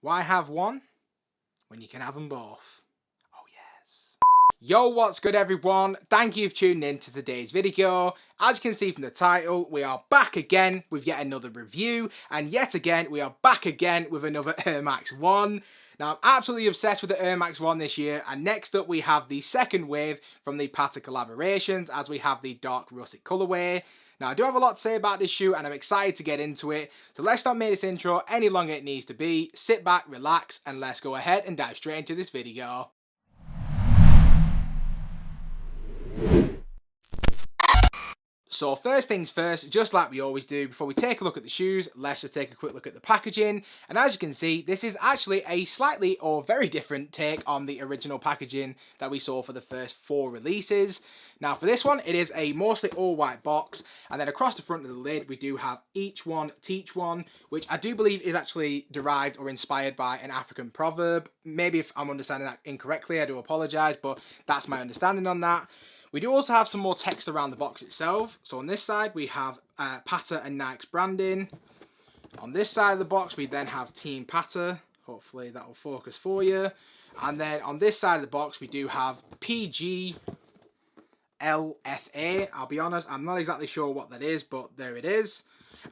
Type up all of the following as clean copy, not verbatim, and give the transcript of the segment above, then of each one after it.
Why have one when you can have them both? Oh yes. Yo, what's good everyone? Thank you for tuning in to today's video. As you can see from the title, we are back again with yet another review, and yet again we are back again with another Air Max 1. Now, I'm absolutely obsessed with the Air Max 1 this year, and next up we have the second wave from the Patta collaborations, as we have the Dark Russet colorway. Now, I do have a lot to say about this shoe, and I'm excited to get into it, so let's not make this intro any longer than it needs to be. Sit back, relax, and let's go ahead and dive straight into this video. So first things first, just like we always do, before we take a look at the shoes, let's just take a quick look at the packaging. And as you can see, this is actually a slightly or very different take on the original packaging that we saw for the first 4 releases. Now for this one, it is a mostly all white box, and then across the front of the lid, we do have each one teach one, which I do believe is actually derived or inspired by an African proverb. Maybe if I'm understanding that incorrectly, I do apologise, but that's my understanding on that. We do also have some more text around the box itself. So on this side, we have Patta and Nike's branding. On this side of the box, we then have Team Patta. Hopefully that will focus for you. And then on this side of the box, we do have PGLFA. I'll be honest, I'm not exactly sure what that is, but there it is.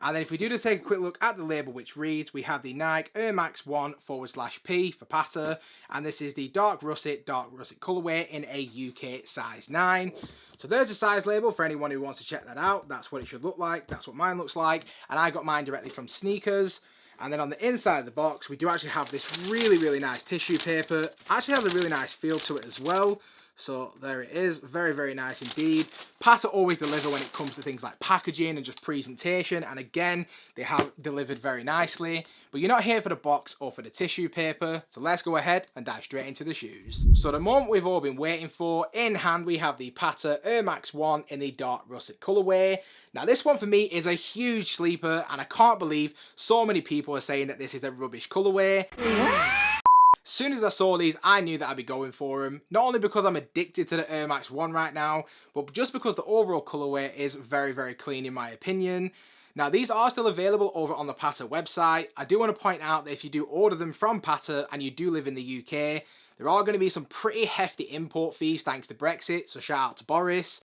And then if we do just take a quick look at the label, which reads, we have the Nike Air Max 1/P for Patta, and this is the Dark Russet colorway in a UK size 9. So there's the size label for anyone who wants to check that out. That's what it should look like. That's what mine looks like. And I got mine directly from Sneakers. And then on the inside of the box, we do actually have this really nice tissue paper. Actually has a really nice feel to it as well. So there it is, very nice indeed. Patta always deliver when it comes to things like packaging and just presentation, and again, they have delivered very nicely. But you're not here for the box or for the tissue paper, so let's go ahead and dive straight into the shoes. So the moment we've all been waiting for, in hand we have the Patta Air Max 1 in the Dark Russet colorway. Now this one for me is a huge sleeper, and I can't believe so many people are saying that this is a rubbish colorway. As soon as I saw these, I knew that I'd be going for them. Not only because I'm addicted to the Air Max 1 right now, but just because the overall colorway is very clean in my opinion. Now these are still available over on the Patta website. I do want to point out that if you do order them from Patta and you do live in the UK, there are going to be some pretty hefty import fees thanks to Brexit, so shout out to Boris.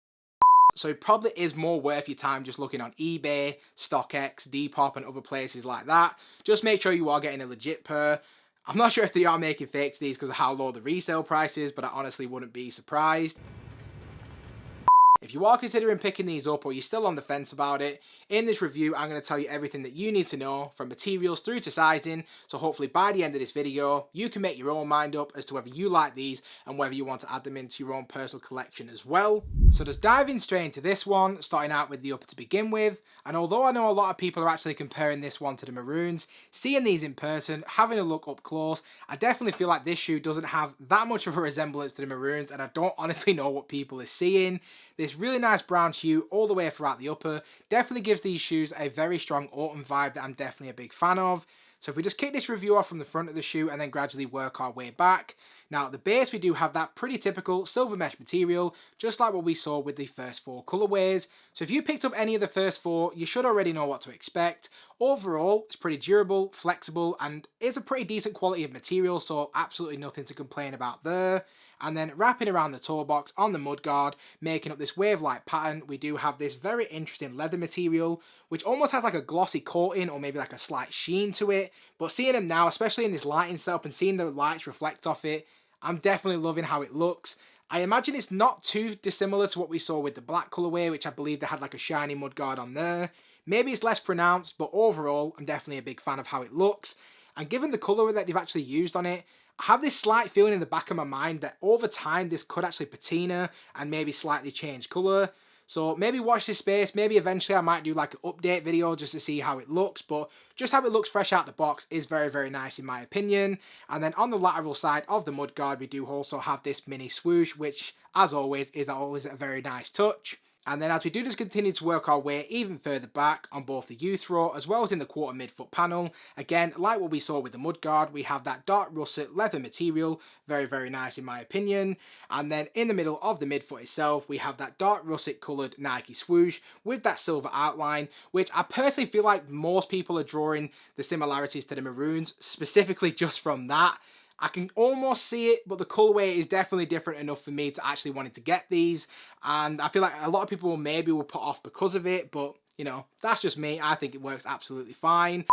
So it probably is more worth your time just looking on eBay, StockX, Depop and other places like that. Just make sure you are getting a legit pair. I'm not sure if they are making fakes these because of how low the resale price is, but I honestly wouldn't be surprised. If you are considering picking these up or you're still on the fence about it, in this review I'm going to tell you everything that you need to know from materials through to sizing, so hopefully by the end of this video you can make your own mind up as to whether you like these and whether you want to add them into your own personal collection as well. So just diving straight into this one, starting out with the upper to begin with, and although I know a lot of people are actually comparing this one to the maroons, seeing these in person, having a look up close, I definitely feel like this shoe doesn't have that much of a resemblance to the maroons, and I don't honestly know what people are seeing. This really nice brown hue all the way throughout the upper definitely gives these shoes a very strong autumn vibe that I'm definitely a big fan of. So if we just kick this review off from the front of the shoe and then gradually work our way back. Now at the base we do have that pretty typical silver mesh material, just like what we saw with the first 4 colorways. So if you picked up any of the first 4, you should already know what to expect. Overall, it's pretty durable, flexible, and is a pretty decent quality of material, so absolutely nothing to complain about there. And then wrapping around the toe box on the mudguard, making up this wave-like pattern, we do have this very interesting leather material, which almost has like a glossy coating or maybe like a slight sheen to it. But seeing them now, especially in this lighting setup and seeing the lights reflect off it, I'm definitely loving how it looks. I imagine it's not too dissimilar to what we saw with the black colorway, which I believe they had like a shiny mudguard on there. Maybe it's less pronounced, but overall, I'm definitely a big fan of how it looks. And given the color that they've actually used on it, I have this slight feeling in the back of my mind that over time this could actually patina and maybe slightly change colour. So maybe watch this space, maybe eventually I might do like an update video just to see how it looks, but just how it looks fresh out the box is very nice in my opinion. And then on the lateral side of the mudguard we do also have this mini swoosh, which as always is always a very nice touch. And then as we do just continue to work our way even further back on both the youth row as well as in the quarter midfoot panel, again, like what we saw with the mudguard, we have that dark russet leather material, very, very nice in my opinion. And then in the middle of the midfoot itself, we have that dark russet coloured Nike swoosh with that silver outline, which I personally feel like most people are drawing the similarities to the maroons, specifically just from that. I can almost see it, but the colourway is definitely different enough for me to actually wanting to get these. And I feel like a lot of people maybe will put off because of it, but you know, that's just me. I think it works absolutely fine.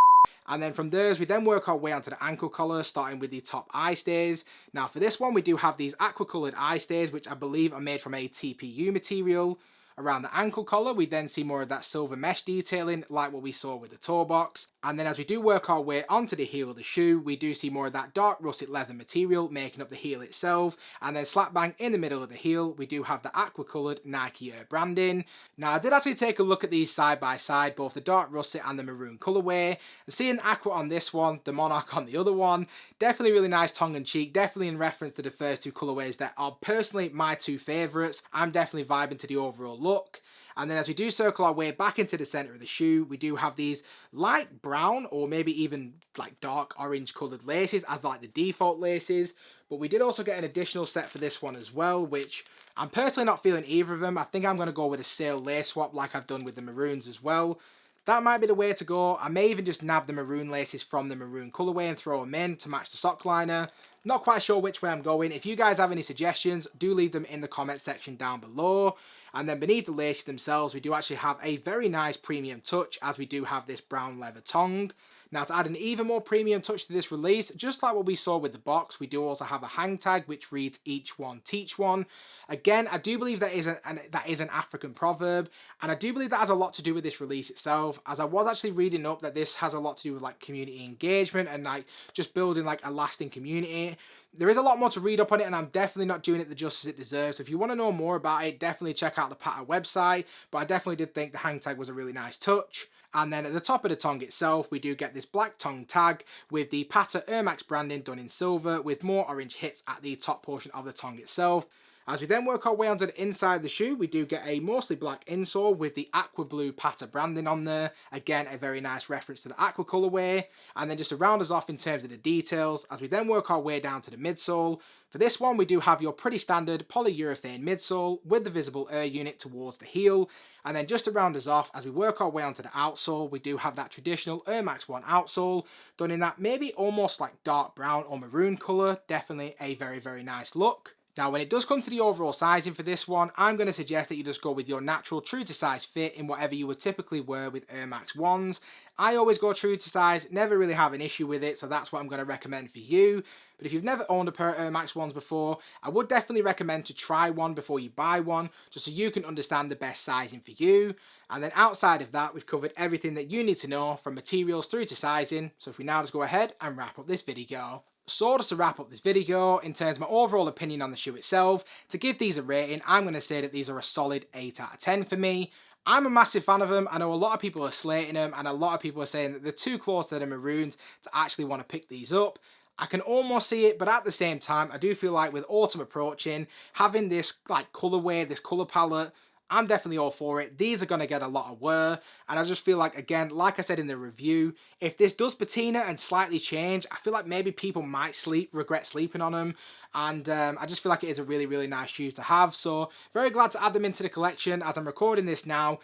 And then from there, we then work our way onto the ankle collar, starting with the top eye stays. Now for this one, we do have these aqua coloured eye stays, which I believe are made from a TPU material. Around the ankle collar, we then see more of that silver mesh detailing, like what we saw with the toe box. And then as we do work our way onto the heel of the shoe, we do see more of that dark russet leather material making up the heel itself. And then slap bang in the middle of the heel, we do have the aqua coloured Nike Air branding. Now I did actually take a look at these side by side, both the dark russet and the maroon colourway. And seeing aqua on this one, the monarch on the other one, definitely really nice tongue in cheek, definitely in reference to the first two colourways that are personally my two favourites. I'm definitely vibing to the overall look. And then as we do circle our way back into the center of the shoe, we do have these light brown or maybe even like dark orange colored laces as like the default laces. But we did also get an additional set for this one as well, which I'm personally not feeling either of them. I think I'm going to go with a sail lace swap like I've done with the maroons as well. That might be the way to go. I may even just nab the maroon laces from the maroon colorway and throw them in to match the sock liner. Not quite sure which way I'm going. If you guys have any suggestions, do leave them in the comment section down below. And then beneath the laces themselves, we do actually have a very nice premium touch, as we do have this brown leather tongue. Now to add an even more premium touch to this release, just like what we saw with the box, we do also have a hang tag which reads "Each one teach one." Again, I do believe that is an African proverb, and I do believe that has a lot to do with this release itself, as I was actually reading up that this has a lot to do with like community engagement and like just building like a lasting community. There is a lot more to read up on it, and I'm definitely not doing it the justice it deserves. So if you want to know more about it, definitely check out the Patta website. But I definitely did think the hang tag was a really nice touch. And then at the top of the tongue itself, we do get this black tongue tag with the Patta Air Max branding done in silver with more orange hits at the top portion of the tongue itself. As we then work our way onto the inside of the shoe, we do get a mostly black insole with the aqua blue Patta branding on there. Again, a very nice reference to the aqua colorway. And then just to round us off in terms of the details, as we then work our way down to the midsole. For this one, we do have your pretty standard polyurethane midsole with the visible air unit towards the heel. And then just to round us off, as we work our way onto the outsole, we do have that traditional Air Max 1 outsole, done in that maybe almost like dark brown or maroon colour. Definitely a very, very nice look. Now, when it does come to the overall sizing for this one, I'm going to suggest that you just go with your natural true to size fit in whatever you would typically wear with Air Max 1s. I always go true to size, never really have an issue with it, so that's what I'm going to recommend for you. But if you've never owned a pair of Air Max 1s before, I would definitely recommend to try one before you buy one, just so you can understand the best sizing for you. And then outside of that, we've covered everything that you need to know from materials through to sizing. So if we now just go ahead and wrap up this video. So just to wrap up this video, in terms of my overall opinion on the shoe itself, to give these a rating, I'm going to say that these are a solid 8 out of 10 for me. I'm a massive fan of them. I know a lot of people are slating them, and a lot of people are saying that they're too close to the maroons to actually want to pick these up. I can almost see it, but at the same time, I do feel like with autumn approaching, having this like colorway, this color palette, I'm definitely all for it. These are going to get a lot of wear, and I just feel like, again, like I said in the review, if this does patina and slightly change, I feel like maybe people might regret sleeping on them, and I just feel like it is a really, really nice shoe to have. So very glad to add them into the collection. As I'm recording this now,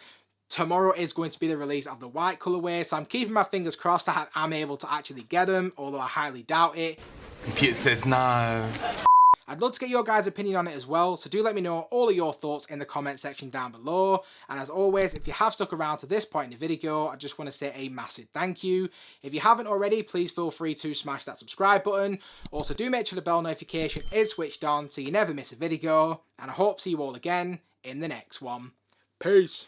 tomorrow is going to be the release of the white colorway, so I'm keeping my fingers crossed that I'm able to actually get them, although I highly doubt it. Computer says no. I'd love to get your guys' opinion on it as well, so do let me know all of your thoughts in the comment section down below. And as always, if you have stuck around to this point in the video, I just want to say a massive thank you. If you haven't already, please feel free to smash that subscribe button. Also, do make sure the bell notification is switched on so you never miss a video. And I hope to see you all again in the next one. Peace.